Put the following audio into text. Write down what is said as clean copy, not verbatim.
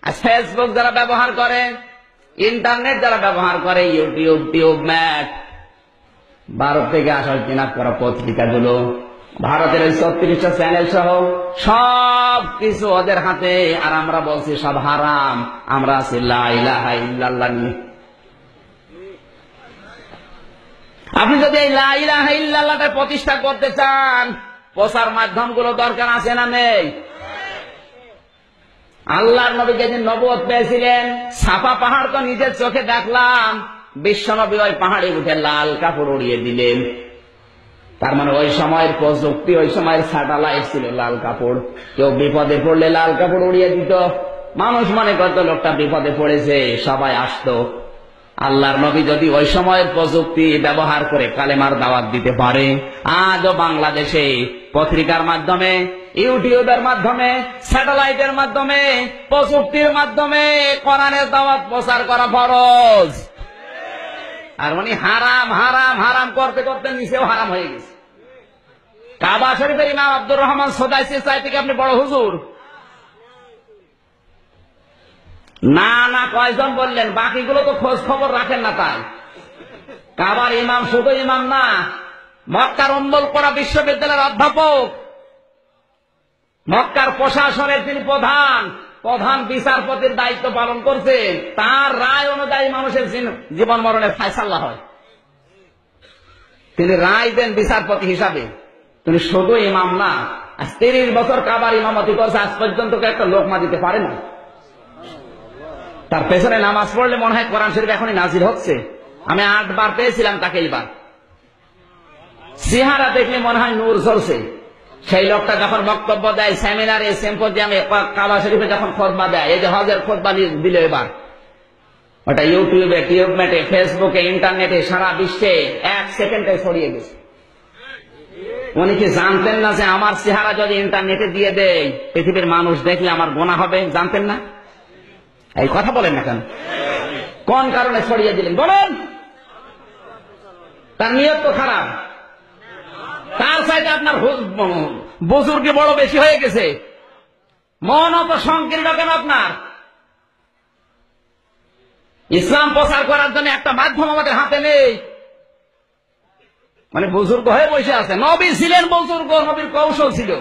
আর Facebook যারা ব্যবহার করে, ইন্টারনেট যারা ব্যবহার করে, ইউটিউব, টিউব, ম্যাট, ভারত থেকে আসা কিনা করা পত্রিকাগুলো, ভারতের ওই 36টা চ্যানেল সহ সব কিছু ওদের হাতে। আর আমরা বলছি সব হারাম, আমরা আছি লা ইলাহা ইল্লাল্লাহ নিয়ে। আপনি যদি এই লা ইলাহা ইল্লাল্লাহটা প্রতিষ্ঠা করতে চান, প্রচার মাধ্যমগুলো দরকার আছে না নেই? আল্লাহর নবী যেদিন নবুয়ত পেয়েছিলেন, সাফা পাহাড় তো নিজের চোখে দেখলাম, বিশ্বনবী ওই পাহাড়ে উঠে লাল কাপড় উড়িয়ে দিলেন। তার মানে ওই সময়ের প্রযুক্তি, ওই সময়ের স্যাটেলাইট ছিল লাল কাপড়। কেউ বিপদে পড়লে লাল কাপড় উড়িয়ে দিত। মানুষ মনে করত লোকটা বিপদে পড়েছে, সবাই আসতো। আল্লাহর নবী যদি ওই সময়ের প্রযুক্তি ব্যবহার করে কালেমার দাওয়াত দিতে পারে, আজও বাংলাদেশে পত্রিকার মাধ্যমে, ইউটিউবের মাধ্যমে, স্যাটেলাইটের মাধ্যমে, প্রযুক্তির মাধ্যমে কোরআনের দাওয়াত প্রচার করা ফরজ। আর উনি হারাম হারাম হারাম করতে করতে নিচেও হারাম হয়ে গেছে। কাবা শরীফের ইমাম আব্দুর রহমান সোদাইসির চাইতে কি আপনি বড় হুজুর? না না, কয়জন বললেন? বাকিগুলো তো খোঁজ খবর রাখেন না। তাই কাবার ইমাম শুধু ইমাম না, মক্কার উম্মুল কোরা বিশ্ববিদ্যালয়ের অধ্যাপক, মক্কার প্রশাসনের তিনি প্রধান বিচারপতির দায়িত্ব পালন করছেন। তার রায় অনুযায়ী মানুষের জীবন মরণের ফায়সালা হয়। তিনি রায় দেন বিচারপতি হিসাবে। তিনি শুধু ইমাম না, 30 বছর কাবার ইমামতি করছে, আজ পর্যন্ত একটা লোকমা দিতে পারে না। তার পেছনে নামাজ পড়লে মনে হয় কোরআন শরীফ এখনই নাজিল হচ্ছে। আমি 8 বার পেয়েছিলাম তাকে। এইবার চেহারা দেখলে মনে হয় নূর জ্বলছে। সেই লোকটা যখন বক্তব্য দেয় সেমিনারে, সিম্পোজিয়ামে, কাবা শরীফে যখন খুতবা দেয়, এই যে হজের খুতবা দিল এবার, ওটা ইউটিউবে, টিউবমেটে, ফেসবুকে, ইন্টারনেটে, সারা বিশ্বে 1 সেকেন্ডে ছড়িয়ে গেছে। উনি কি জানতেন না যে আমার চেহারা যদি ইন্টারনেটে দিয়ে দেয়, পৃথিবীর মানুষ দেখলে আমার গুনাহ হবে? জানতেন না? এই কথা বলেন না কেন? কোন কারণে ছড়িয়ে দিলেন বলেন? তার নিয়ত তো খারাপ। তার চাইতে আপনার বুজুর্গে বড় বেশি হয়ে গেছে। মন অত সংকীর্ণ কেন আপনার? ইসলাম প্রচার করার জন্য একটা মাধ্যম আমাদের হাতে নেই। মানে বুজুর্গ হয়ে বসে আছে। নবী ছিলেন বুজুর্গ, নবীর কৌশল ছিল।